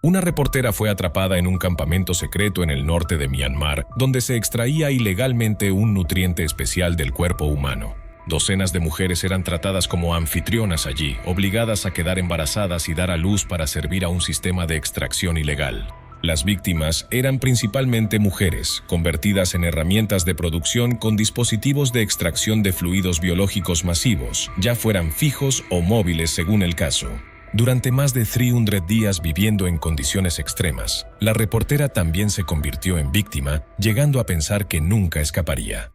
Una reportera fue atrapada en un campamento secreto en el norte de Myanmar, donde se extraía ilegalmente un nutriente especial del cuerpo humano. Docenas de mujeres eran tratadas como anfitrionas allí, obligadas a quedar embarazadas y dar a luz para servir a un sistema de extracción ilegal. Las víctimas eran principalmente mujeres, convertidas en herramientas de producción con dispositivos de extracción de fluidos biológicos masivos, ya fueran fijos o móviles según el caso. Durante más de 300 días viviendo en condiciones extremas, la reportera también se convirtió en víctima, llegando a pensar que nunca escaparía.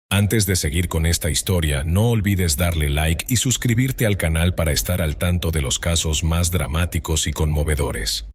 Antes de seguir con esta historia, no olvides darle like y suscribirte al canal para estar al tanto de los casos más dramáticos y conmovedores.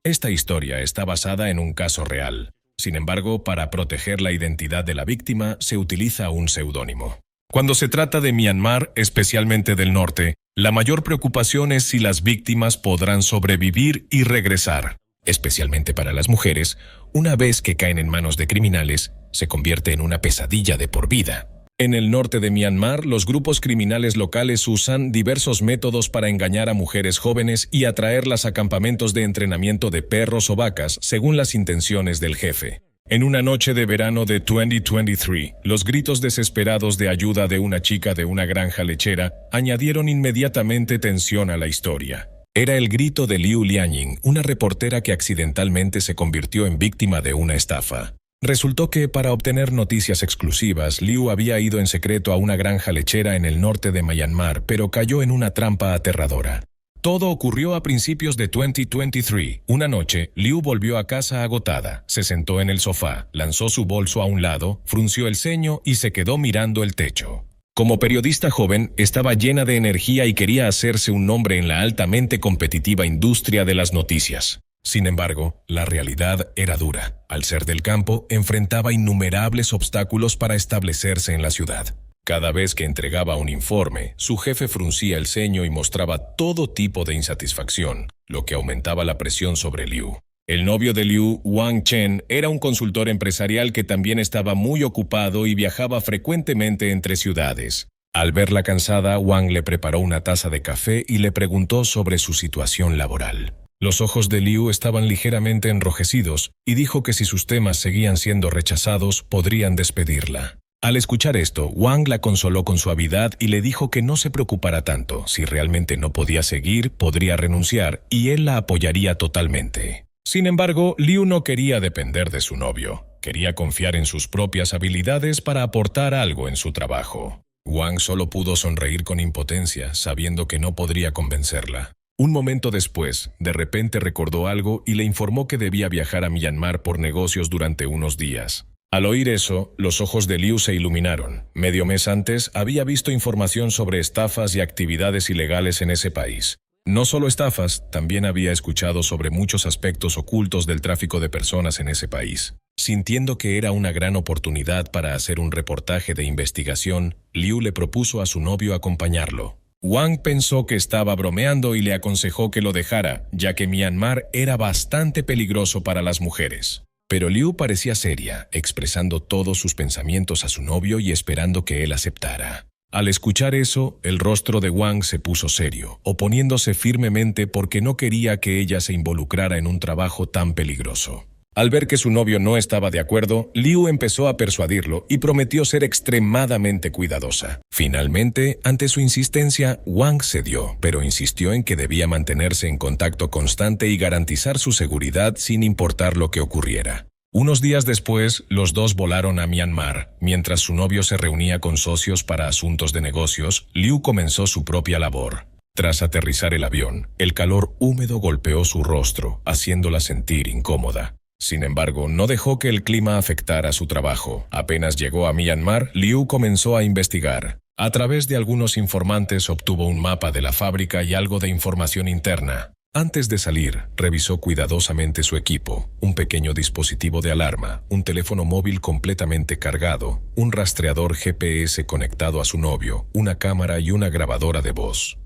Esta historia está basada en un caso real. Sin embargo, para proteger la identidad de la víctima, se utiliza un seudónimo. Cuando se trata de Myanmar, especialmente del norte, la mayor preocupación es si las víctimas podrán sobrevivir y regresar. Especialmente para las mujeres, una vez que caen en manos de criminales, se convierte en una pesadilla de por vida. En el norte de Myanmar, los grupos criminales locales usan diversos métodos para engañar a mujeres jóvenes y atraerlas a campamentos de entrenamiento de perros o vacas, según las intenciones del jefe. En una noche de verano de 2023, los gritos desesperados de ayuda de una chica de una granja lechera añadieron inmediatamente tensión a la historia. Era el grito de Liu Lianying, una reportera que accidentalmente se convirtió en víctima de una estafa. Resultó que, para obtener noticias exclusivas, Liu había ido en secreto a una granja lechera en el norte de Myanmar, pero cayó en una trampa aterradora. Todo ocurrió a principios de 2023. Una noche, Liu volvió a casa agotada, se sentó en el sofá, lanzó su bolso a un lado, frunció el ceño y se quedó mirando el techo. Como periodista joven, estaba llena de energía y quería hacerse un nombre en la altamente competitiva industria de las noticias. Sin embargo, la realidad era dura. Al ser del campo, enfrentaba innumerables obstáculos para establecerse en la ciudad. Cada vez que entregaba un informe, su jefe fruncía el ceño y mostraba todo tipo de insatisfacción, lo que aumentaba la presión sobre Liu. El novio de Liu, Wang Chen, era un consultor empresarial que también estaba muy ocupado y viajaba frecuentemente entre ciudades. Al verla cansada, Wang le preparó una taza de café y le preguntó sobre su situación laboral. Los ojos de Liu estaban ligeramente enrojecidos y dijo que si sus temas seguían siendo rechazados, podrían despedirla. Al escuchar esto, Wang la consoló con suavidad y le dijo que no se preocupara tanto. Si realmente no podía seguir, podría renunciar y él la apoyaría totalmente. Sin embargo, Liu no quería depender de su novio. Quería confiar en sus propias habilidades para aportar algo en su trabajo. Wang solo pudo sonreír con impotencia, sabiendo que no podría convencerla. Un momento después, de repente recordó algo y le informó que debía viajar a Myanmar por negocios durante unos días. Al oír eso, los ojos de Liu se iluminaron. Medio mes antes, había visto información sobre estafas y actividades ilegales en ese país. No solo estafas, también había escuchado sobre muchos aspectos ocultos del tráfico de personas en ese país. Sintiendo que era una gran oportunidad para hacer un reportaje de investigación, Liu le propuso a su novio acompañarlo. Wang pensó que estaba bromeando y le aconsejó que lo dejara, ya que Myanmar era bastante peligroso para las mujeres. Pero Liu parecía seria, expresando todos sus pensamientos a su novio y esperando que él aceptara. Al escuchar eso, el rostro de Wang se puso serio, oponiéndose firmemente porque no quería que ella se involucrara en un trabajo tan peligroso. Al ver que su novio no estaba de acuerdo, Liu empezó a persuadirlo y prometió ser extremadamente cuidadosa. Finalmente, ante su insistencia, Wang cedió, pero insistió en que debía mantenerse en contacto constante y garantizar su seguridad sin importar lo que ocurriera. Unos días después, los dos volaron a Myanmar. Mientras su novio se reunía con socios para asuntos de negocios, Liu comenzó su propia labor. Tras aterrizar el avión, el calor húmedo golpeó su rostro, haciéndola sentir incómoda. Sin embargo, no dejó que el clima afectara su trabajo. Apenas llegó a Myanmar, Liu comenzó a investigar. A través de algunos informantes obtuvo un mapa de la fábrica y algo de información interna. Antes de salir, revisó cuidadosamente su equipo, un pequeño dispositivo de alarma, un teléfono móvil completamente cargado, un rastreador GPS conectado a su novio, una cámara y una grabadora de voz.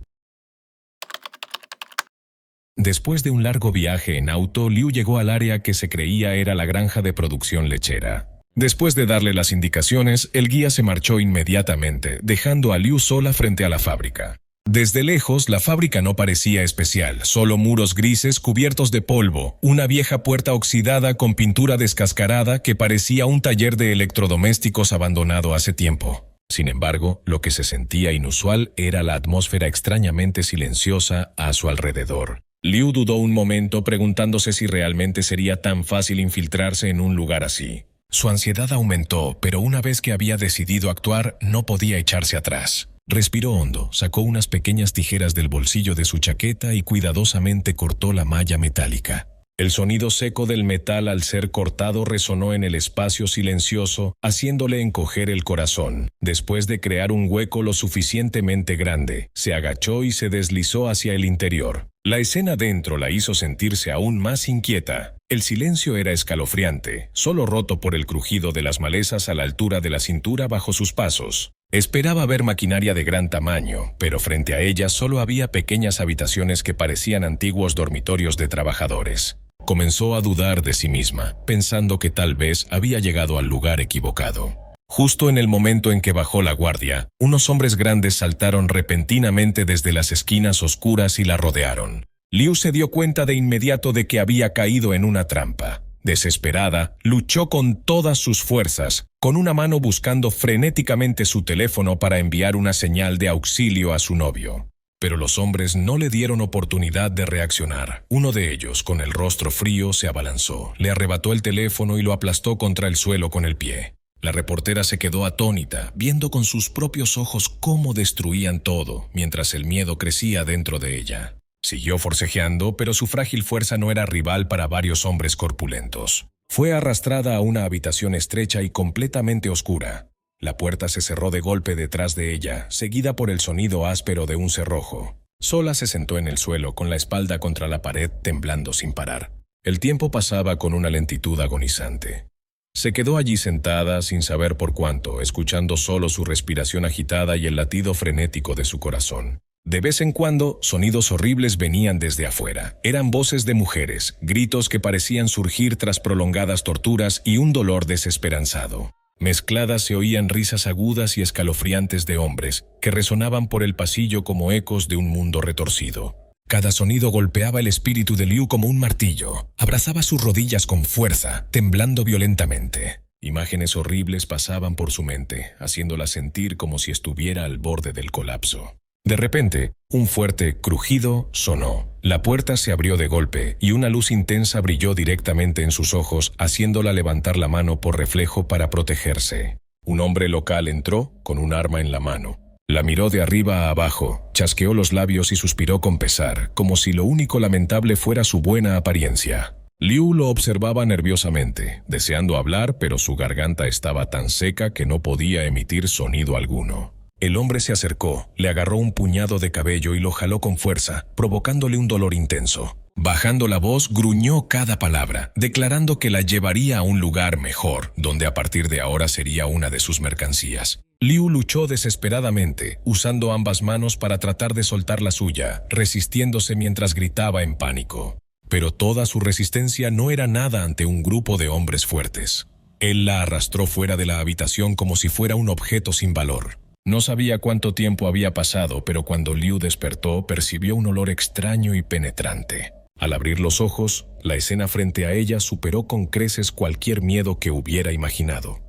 Después de un largo viaje en auto, Liu llegó al área que se creía era la granja de producción lechera. Después de darle las indicaciones, el guía se marchó inmediatamente, dejando a Liu sola frente a la fábrica. Desde lejos, la fábrica no parecía especial, solo muros grises cubiertos de polvo, una vieja puerta oxidada con pintura descascarada que parecía un taller de electrodomésticos abandonado hace tiempo. Sin embargo, lo que se sentía inusual era la atmósfera extrañamente silenciosa a su alrededor. Liu dudó un momento preguntándose si realmente sería tan fácil infiltrarse en un lugar así. Su ansiedad aumentó, pero una vez que había decidido actuar, no podía echarse atrás. Respiró hondo, sacó unas pequeñas tijeras del bolsillo de su chaqueta y cuidadosamente cortó la malla metálica. El sonido seco del metal al ser cortado resonó en el espacio silencioso, haciéndole encoger el corazón. Después de crear un hueco lo suficientemente grande, se agachó y se deslizó hacia el interior. La escena dentro la hizo sentirse aún más inquieta. El silencio era escalofriante, solo roto por el crujido de las malezas a la altura de la cintura bajo sus pasos. Esperaba ver maquinaria de gran tamaño, pero frente a ella solo había pequeñas habitaciones que parecían antiguos dormitorios de trabajadores. Comenzó a dudar de sí misma, pensando que tal vez había llegado al lugar equivocado. Justo en el momento en que bajó la guardia, unos hombres grandes saltaron repentinamente desde las esquinas oscuras y la rodearon. Liu se dio cuenta de inmediato de que había caído en una trampa. Desesperada, luchó con todas sus fuerzas, con una mano buscando frenéticamente su teléfono para enviar una señal de auxilio a su novio. Pero los hombres no le dieron oportunidad de reaccionar. Uno de ellos, con el rostro frío, se abalanzó, le arrebató el teléfono y lo aplastó contra el suelo con el pie. La reportera se quedó atónita, viendo con sus propios ojos cómo destruían todo, mientras el miedo crecía dentro de ella. Siguió forcejeando, pero su frágil fuerza no era rival para varios hombres corpulentos. Fue arrastrada a una habitación estrecha y completamente oscura. La puerta se cerró de golpe detrás de ella, seguida por el sonido áspero de un cerrojo. Sola se sentó en el suelo, con la espalda contra la pared, temblando sin parar. El tiempo pasaba con una lentitud agonizante. Se quedó allí sentada, sin saber por cuánto, escuchando solo su respiración agitada y el latido frenético de su corazón. De vez en cuando, sonidos horribles venían desde afuera. Eran voces de mujeres, gritos que parecían surgir tras prolongadas torturas y un dolor desesperanzado. Mezcladas se oían risas agudas y escalofriantes de hombres, que resonaban por el pasillo como ecos de un mundo retorcido. Cada sonido golpeaba el espíritu de Liu como un martillo. Abrazaba sus rodillas con fuerza, temblando violentamente. Imágenes horribles pasaban por su mente, haciéndola sentir como si estuviera al borde del colapso. De repente, un fuerte crujido sonó. La puerta se abrió de golpe y una luz intensa brilló directamente en sus ojos, haciéndola levantar la mano por reflejo para protegerse. Un hombre local entró con un arma en la mano. La miró de arriba a abajo, chasqueó los labios y suspiró con pesar, como si lo único lamentable fuera su buena apariencia. Liu lo observaba nerviosamente, deseando hablar, pero su garganta estaba tan seca que no podía emitir sonido alguno. El hombre se acercó, le agarró un puñado de cabello y lo jaló con fuerza, provocándole un dolor intenso. Bajando la voz, gruñó cada palabra, declarando que la llevaría a un lugar mejor, donde a partir de ahora sería una de sus mercancías. Liu luchó desesperadamente, usando ambas manos para tratar de soltar la suya, resistiéndose mientras gritaba en pánico. Pero toda su resistencia no era nada ante un grupo de hombres fuertes. Él la arrastró fuera de la habitación como si fuera un objeto sin valor. No sabía cuánto tiempo había pasado, pero cuando Liu despertó, percibió un olor extraño y penetrante. Al abrir los ojos, la escena frente a ella superó con creces cualquier miedo que hubiera imaginado.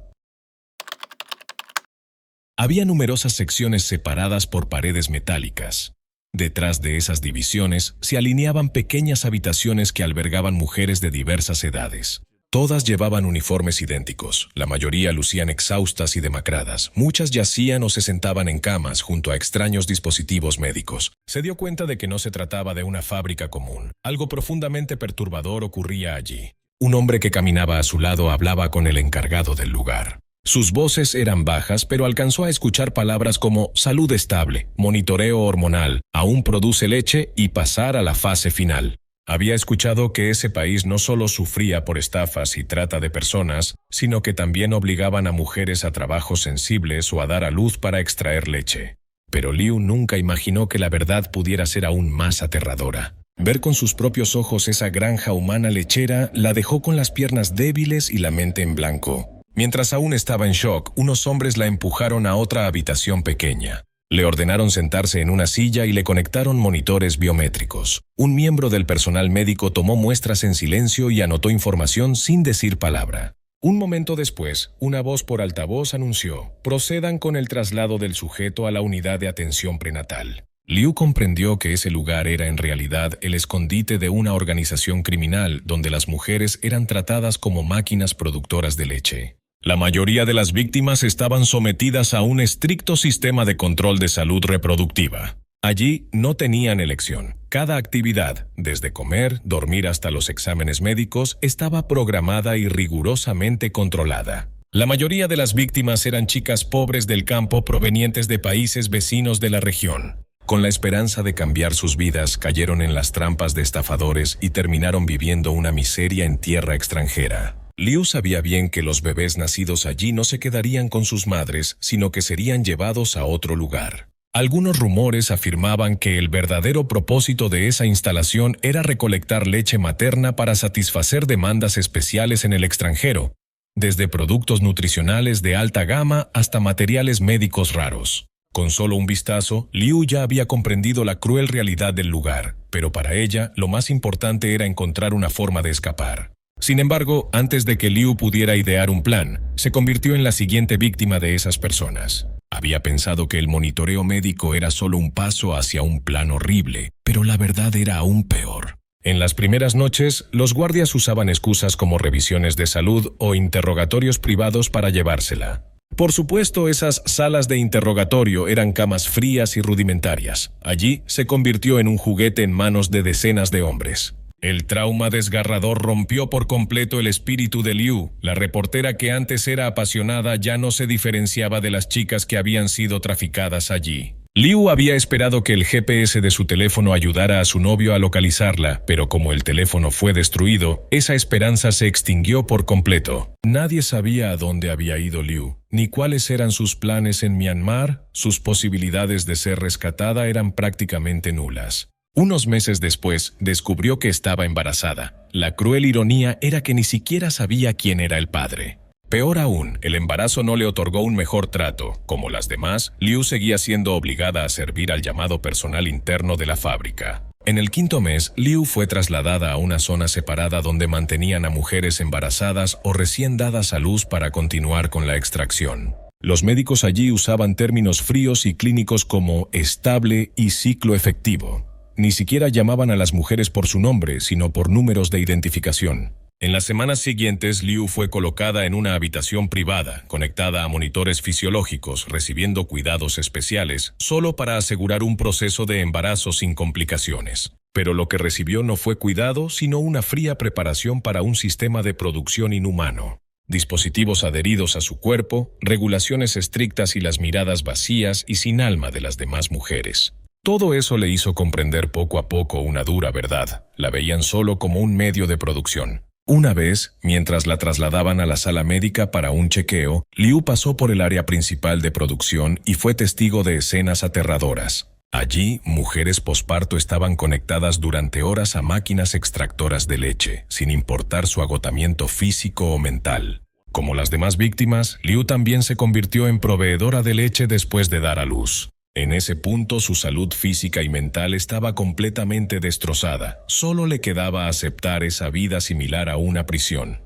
Había numerosas secciones separadas por paredes metálicas. Detrás de esas divisiones se alineaban pequeñas habitaciones que albergaban mujeres de diversas edades. Todas llevaban uniformes idénticos, la mayoría lucían exhaustas y demacradas, muchas yacían o se sentaban en camas junto a extraños dispositivos médicos. Se dio cuenta de que no se trataba de una fábrica común. Algo profundamente perturbador ocurría allí. Un hombre que caminaba a su lado hablaba con el encargado del lugar. Sus voces eran bajas, pero alcanzó a escuchar palabras como salud estable, monitoreo hormonal, aún produce leche y pasar a la fase final. Había escuchado que ese país no solo sufría por estafas y trata de personas, sino que también obligaban a mujeres a trabajos sensibles o a dar a luz para extraer leche. Pero Liu nunca imaginó que la verdad pudiera ser aún más aterradora. Ver con sus propios ojos esa granja humana lechera la dejó con las piernas débiles y la mente en blanco. Mientras aún estaba en shock, unos hombres la empujaron a otra habitación pequeña. Le ordenaron sentarse en una silla y le conectaron monitores biométricos. Un miembro del personal médico tomó muestras en silencio y anotó información sin decir palabra. Un momento después, una voz por altavoz anunció: «Procedan con el traslado del sujeto a la unidad de atención prenatal». Liu comprendió que ese lugar era en realidad el escondite de una organización criminal donde las mujeres eran tratadas como máquinas productoras de leche. La mayoría de las víctimas estaban sometidas a un estricto sistema de control de salud reproductiva. Allí no tenían elección. Cada actividad, desde comer, dormir hasta los exámenes médicos, estaba programada y rigurosamente controlada. La mayoría de las víctimas eran chicas pobres del campo provenientes de países vecinos de la región. Con la esperanza de cambiar sus vidas, cayeron en las trampas de estafadores y terminaron viviendo una miseria en tierra extranjera. Liu sabía bien que los bebés nacidos allí no se quedarían con sus madres, sino que serían llevados a otro lugar. Algunos rumores afirmaban que el verdadero propósito de esa instalación era recolectar leche materna para satisfacer demandas especiales en el extranjero, desde productos nutricionales de alta gama hasta materiales médicos raros. Con solo un vistazo, Liu ya había comprendido la cruel realidad del lugar, pero para ella lo más importante era encontrar una forma de escapar. Sin embargo, antes de que Liu pudiera idear un plan, se convirtió en la siguiente víctima de esas personas. Había pensado que el monitoreo médico era solo un paso hacia un plan horrible, pero la verdad era aún peor. En las primeras noches, los guardias usaban excusas como revisiones de salud o interrogatorios privados para llevársela. Por supuesto, esas salas de interrogatorio eran camas frías y rudimentarias. Allí se convirtió en un juguete en manos de decenas de hombres. El trauma desgarrador rompió por completo el espíritu de Liu. La reportera que antes era apasionada ya no se diferenciaba de las chicas que habían sido traficadas allí. Liu había esperado que el GPS de su teléfono ayudara a su novio a localizarla, pero como el teléfono fue destruido, esa esperanza se extinguió por completo. Nadie sabía a dónde había ido Liu, ni cuáles eran sus planes en Myanmar. Sus posibilidades de ser rescatada eran prácticamente nulas. Unos meses después, descubrió que estaba embarazada. La cruel ironía era que ni siquiera sabía quién era el padre. Peor aún, el embarazo no le otorgó un mejor trato. Como las demás, Liu seguía siendo obligada a servir al llamado personal interno de la fábrica. En el 5º mes, Liu fue trasladada a una zona separada donde mantenían a mujeres embarazadas o recién dadas a luz para continuar con la extracción. Los médicos allí usaban términos fríos y clínicos como estable y ciclo efectivo. Ni siquiera llamaban a las mujeres por su nombre, sino por números de identificación. En las semanas siguientes, Liu fue colocada en una habitación privada, conectada a monitores fisiológicos, recibiendo cuidados especiales, solo para asegurar un proceso de embarazo sin complicaciones. Pero lo que recibió no fue cuidado, sino una fría preparación para un sistema de producción inhumano. Dispositivos adheridos a su cuerpo, regulaciones estrictas y las miradas vacías y sin alma de las demás mujeres. Todo eso le hizo comprender poco a poco una dura verdad. La veían solo como un medio de producción. Una vez, mientras la trasladaban a la sala médica para un chequeo, Liu pasó por el área principal de producción y fue testigo de escenas aterradoras. Allí, mujeres posparto estaban conectadas durante horas a máquinas extractoras de leche, sin importar su agotamiento físico o mental. Como las demás víctimas, Liu también se convirtió en proveedora de leche después de dar a luz. En ese punto, su salud física y mental estaba completamente destrozada. Solo le quedaba aceptar esa vida similar a una prisión.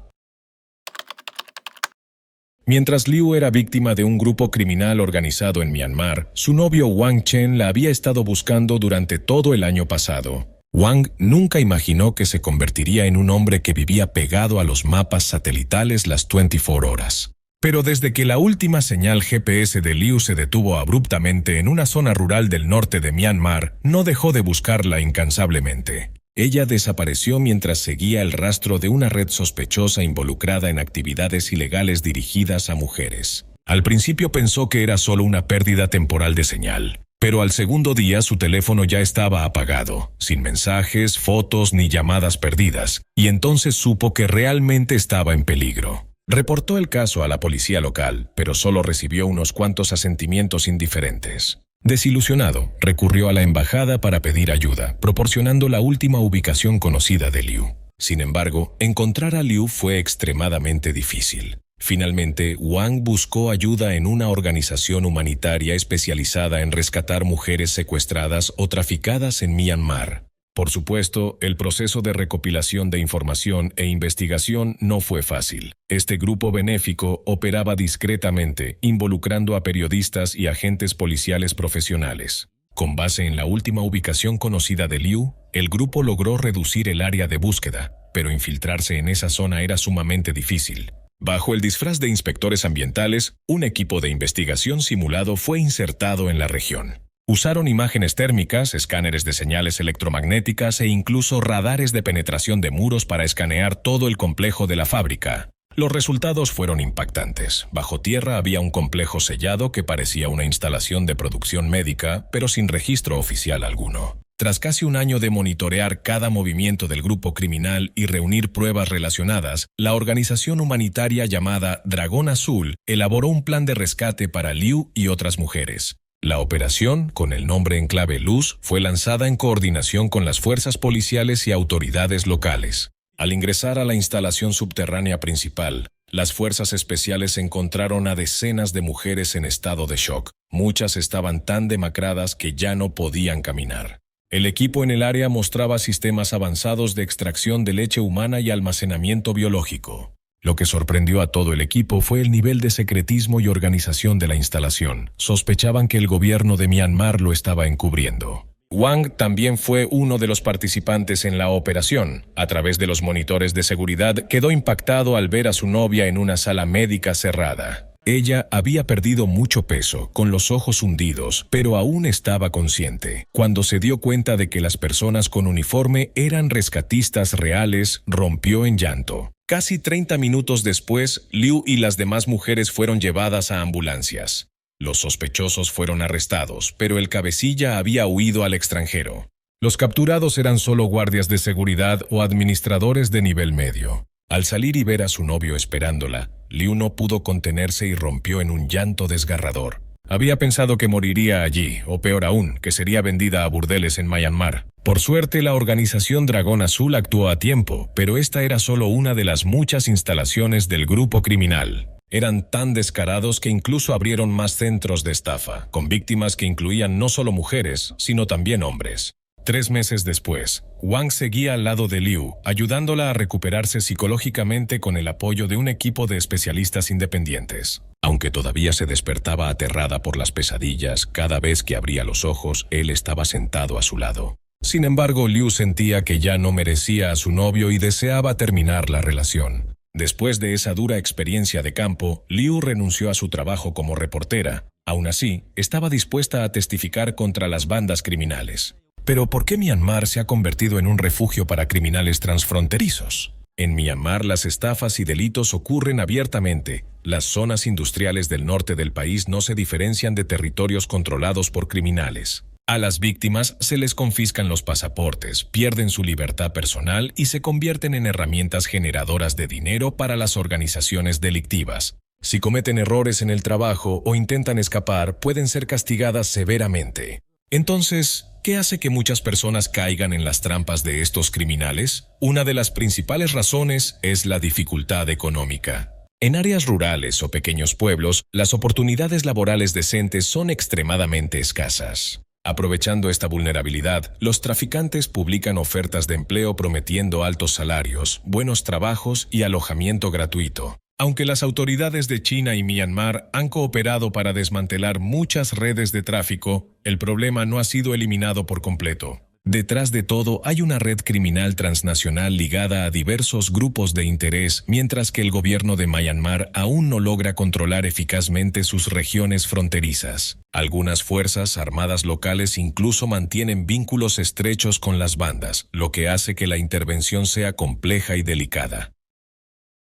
Mientras Liu era víctima de un grupo criminal organizado en Myanmar, su novio Wang Chen la había estado buscando durante todo el año pasado. Wang nunca imaginó que se convertiría en un hombre que vivía pegado a los mapas satelitales las 24 horas. Pero desde que la última señal GPS de Liu se detuvo abruptamente en una zona rural del norte de Myanmar, no dejó de buscarla incansablemente. Ella desapareció mientras seguía el rastro de una red sospechosa involucrada en actividades ilegales dirigidas a mujeres. Al principio pensó que era solo una pérdida temporal de señal, pero al segundo día su teléfono ya estaba apagado, sin mensajes, fotos ni llamadas perdidas, y entonces supo que realmente estaba en peligro. Reportó el caso a la policía local, pero solo recibió unos cuantos asentimientos indiferentes. Desilusionado, recurrió a la embajada para pedir ayuda, proporcionando la última ubicación conocida de Liu. Sin embargo, encontrar a Liu fue extremadamente difícil. Finalmente, Wang buscó ayuda en una organización humanitaria especializada en rescatar mujeres secuestradas o traficadas en Myanmar. Por supuesto, el proceso de recopilación de información e investigación no fue fácil. Este grupo benéfico operaba discretamente, involucrando a periodistas y agentes policiales profesionales. Con base en la última ubicación conocida de Liu, el grupo logró reducir el área de búsqueda, pero infiltrarse en esa zona era sumamente difícil. Bajo el disfraz de inspectores ambientales, un equipo de investigación simulado fue insertado en la región. Usaron imágenes térmicas, escáneres de señales electromagnéticas e incluso radares de penetración de muros para escanear todo el complejo de la fábrica. Los resultados fueron impactantes. Bajo tierra había un complejo sellado que parecía una instalación de producción médica, pero sin registro oficial alguno. Tras casi un año de monitorear cada movimiento del grupo criminal y reunir pruebas relacionadas, la organización humanitaria llamada Dragón Azul elaboró un plan de rescate para Liu y otras mujeres. La operación, con el nombre en clave Luz, fue lanzada en coordinación con las fuerzas policiales y autoridades locales. Al ingresar a la instalación subterránea principal, las fuerzas especiales encontraron a decenas de mujeres en estado de shock. Muchas estaban tan demacradas que ya no podían caminar. El equipo en el área mostraba sistemas avanzados de extracción de leche humana y almacenamiento biológico. Lo que sorprendió a todo el equipo fue el nivel de secretismo y organización de la instalación. Sospechaban que el gobierno de Myanmar lo estaba encubriendo. Wang también fue uno de los participantes en la operación. A través de los monitores de seguridad, quedó impactado al ver a su novia en una sala médica cerrada. Ella había perdido mucho peso, con los ojos hundidos, pero aún estaba consciente. Cuando se dio cuenta de que las personas con uniforme eran rescatistas reales, rompió en llanto. Casi 30 minutos después, Liu y las demás mujeres fueron llevadas a ambulancias. Los sospechosos fueron arrestados, pero el cabecilla había huido al extranjero. Los capturados eran solo guardias de seguridad o administradores de nivel medio. Al salir y ver a su novio esperándola, Liu no pudo contenerse y rompió en un llanto desgarrador. Había pensado que moriría allí, o peor aún, que sería vendida a burdeles en Myanmar. Por suerte, la organización Dragón Azul actuó a tiempo, pero esta era solo una de las muchas instalaciones del grupo criminal. Eran tan descarados que incluso abrieron más centros de estafa, con víctimas que incluían no solo mujeres, sino también hombres. 3 meses después, Wang seguía al lado de Liu, ayudándola a recuperarse psicológicamente con el apoyo de un equipo de especialistas independientes. Aunque todavía se despertaba aterrada por las pesadillas, cada vez que abría los ojos, él estaba sentado a su lado. Sin embargo, Liu sentía que ya no merecía a su novio y deseaba terminar la relación. Después de esa dura experiencia de campo, Liu renunció a su trabajo como reportera. Aún así, estaba dispuesta a testificar contra las bandas criminales. Pero ¿por qué Myanmar se ha convertido en un refugio para criminales transfronterizos? En Myanmar las estafas y delitos ocurren abiertamente. Las zonas industriales del norte del país no se diferencian de territorios controlados por criminales. A las víctimas se les confiscan los pasaportes, pierden su libertad personal y se convierten en herramientas generadoras de dinero para las organizaciones delictivas. Si cometen errores en el trabajo o intentan escapar, pueden ser castigadas severamente. Entonces, ¿qué hace que muchas personas caigan en las trampas de estos criminales? Una de las principales razones es la dificultad económica. En áreas rurales o pequeños pueblos, las oportunidades laborales decentes son extremadamente escasas. Aprovechando esta vulnerabilidad, los traficantes publican ofertas de empleo prometiendo altos salarios, buenos trabajos y alojamiento gratuito. Aunque las autoridades de China y Myanmar han cooperado para desmantelar muchas redes de tráfico, el problema no ha sido eliminado por completo. Detrás de todo hay una red criminal transnacional ligada a diversos grupos de interés, mientras que el gobierno de Myanmar aún no logra controlar eficazmente sus regiones fronterizas. Algunas fuerzas armadas locales incluso mantienen vínculos estrechos con las bandas, lo que hace que la intervención sea compleja y delicada.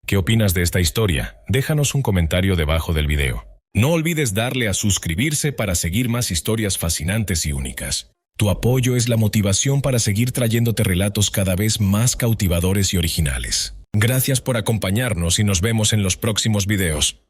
¿Qué opinas de esta historia? Déjanos un comentario debajo del video. No olvides darle a suscribirse para seguir más historias fascinantes y únicas. Tu apoyo es la motivación para seguir trayéndote relatos cada vez más cautivadores y originales. Gracias por acompañarnos y nos vemos en los próximos videos.